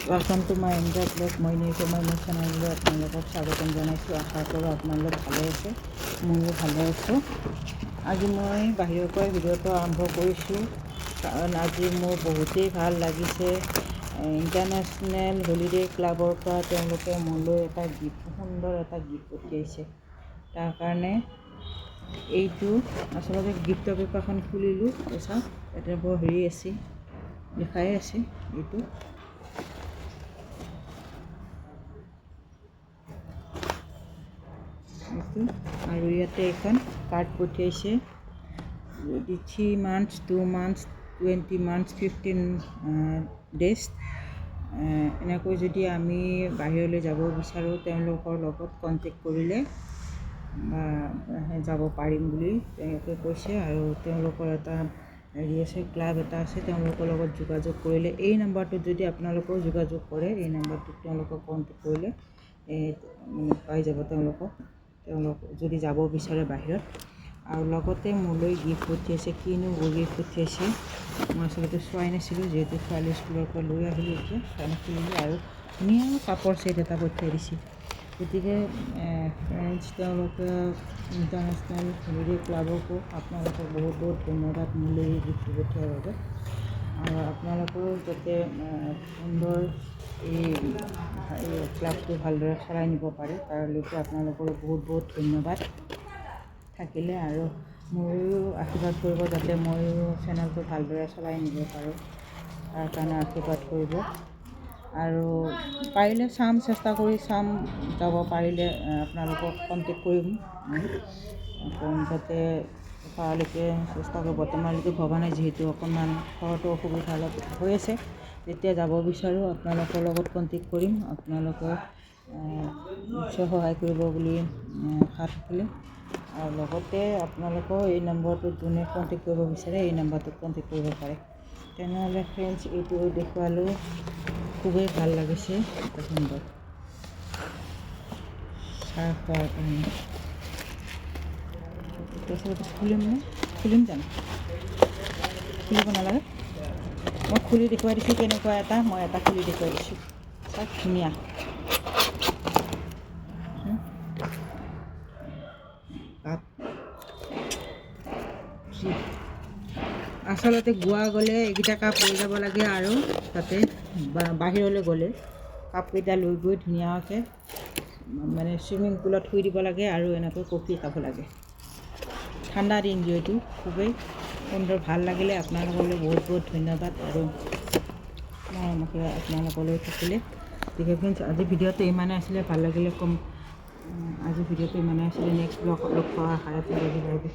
Welcome to my enjoy place मैं निशो मैं चैनल अपना स्वागतम जानाइছোঁ। आशा करूँ আপোনালোক ভালে আছে, ময়ো ভালে আছোঁ। আজি মই বাহিৰৰ পৰা ভিডিঅ'টো আৰম্ভ কৰিছোঁ কাৰণ আজি মোৰ বহুতেই ভাল লাগিছে। ইণ্টাৰনেশ্যনেল হলিডে ক্লাবৰ পৰা তেওঁলোকে মোলৈ এটা গিফ্ট, সুন্দৰ এটা গিফ্ট পঠিয়াইছে। তাৰ কাৰণে এইটো আচলতে গিফ্টৰ পেপাৰখন খুলিলোঁ, চাওক ইয়াতে বৰ হেৰি আছে, লিখাই আছে এইটো। আৰু ইয়াতে এখন কাৰ্ড পঠিয়াইছে, যদি 3 months 2 months 20 months 15 days এনেকৈ যদি আমি বাহিৰলৈ যাব বিচাৰোঁ তেওঁলোকৰ লগত কণ্টেক্ট কৰিলে যাব পাৰিম বুলি তেওঁলোকে কৈছে। আৰু তেওঁলোকৰ এটা হেৰি আছে, ক্লাব এটা আছে, তেওঁলোকৰ লগত যোগাযোগ কৰিলে এই নাম্বাৰটোত যদি আপোনালোকেও যোগাযোগ কৰে, এই নাম্বাৰটোত তেওঁলোকক কণ্টেক্ট কৰিলে পাই যাব তেওঁলোক যদি যাব বিচাৰে বাহিৰত। আৰু লগতে মোলৈ গিফ্ট পঠিয়াইছে, কিনো গিফ্ট পঠিয়াইছে মই আচলতে চোৱাই নাছিলোঁ, যিহেতু ছোৱালী স্কুলৰ পৰা লৈ আহিলোঁ, এতিয়া কাৰণে খুলিলোঁ। আৰু ধুনীয়া কাপৰ ছেট এটা পঠিয়াই দিছিল। গতিকে ফ্ৰেণ্ডছ, তেওঁলোকে ইণ্টাৰনেশ্যনেল হলিডে ক্লাবকো আপোনালোকক বহুত বহুত ধন্যবাদ মোলৈ এই গিফ্টটো পঠিওৱাৰ বাবে। আৰু আপোনালোকেও যাতে সুন্দৰ এই ক্লাবটো ভালদৰে চলাই নিব পাৰে তাৰলৈকে আপোনালোকৰো বহুত বহুত ধন্যবাদ থাকিলে। আৰু ময়ো আশীৰ্বাদ কৰিব যাতে ময়ো চেনেলটো ভালদৰে চলাই নিব পাৰোঁ, তাৰ কাৰণে আশীৰ্বাদ কৰিব। আৰু পাৰিলে চেষ্টা কৰি চাম, যাব পাৰিলে আপোনালোকক কণ্টেক্ট কৰিম যাতে পাৰালৈকে চেষ্টা কৰিব। বৰ্তমানলৈকে ভবা নাই, যিহেতু অকণমান ঘৰতো অসুবিধা অলপ হৈ আছে। যেতিয়া যাব বিচাৰোঁ আপোনালোকৰ লগত কণ্টেক্ট কৰিম, আপোনালোকে নিশ্চয় সহায় কৰিব বুলি আশা থাকিলে। আৰু লগতে আপোনালোকেও এই নম্বৰটোত যোনে কণ্টেক্ট কৰিব বিচাৰে এই নম্বৰটোত কণ্টেক্ট কৰিব পাৰে। তেনেহ'লে ফ্ৰেণ্ডছ, এইটো দেখুৱালোঁ, খুবেই ভাল লাগিছে, এটা সুন্দৰ চাহ খোৱাৰ কাৰণে। তাৰপিছত খুলিম জানো? খুলিব নালাগে, মই খুলি দেখুৱাই দিছোঁ কেনেকুৱা এটা, মই এটা খুলি দেখুৱাই দিছোঁ, চাওক ধুনীয়া। আচলতে গোৱা গ'লে এইকেইটা কাপ লৈ যাব লাগে, আৰু তাতে বাহিৰলৈ গ'লে কাপকেইটা লৈ গৈ ধুনীয়াকৈ মানে চুইমিং পুলত থৈ দিব লাগে আৰু এনেকৈ কফি খাব লাগে। ঠাণ্ডা দিন যিহেতু খুবেই সুন্দৰ, ভাল লাগিলে। আপোনালোকলৈ বহুত বহুত ধন্যবাদ আৰু মৰমকে আপোনালোকলৈ থাকিলে। গতিকে ফ্ৰেণ্ডছ, আজি ভিডিঅ'টো ইমানে আছিলে, ভাল লাগিলে কম। আজি ভিডিঅ'টো ইমানে আছিলে, নেক্সট ব্লগত লগ পোৱাৰ আশা ৰাখিলোঁ।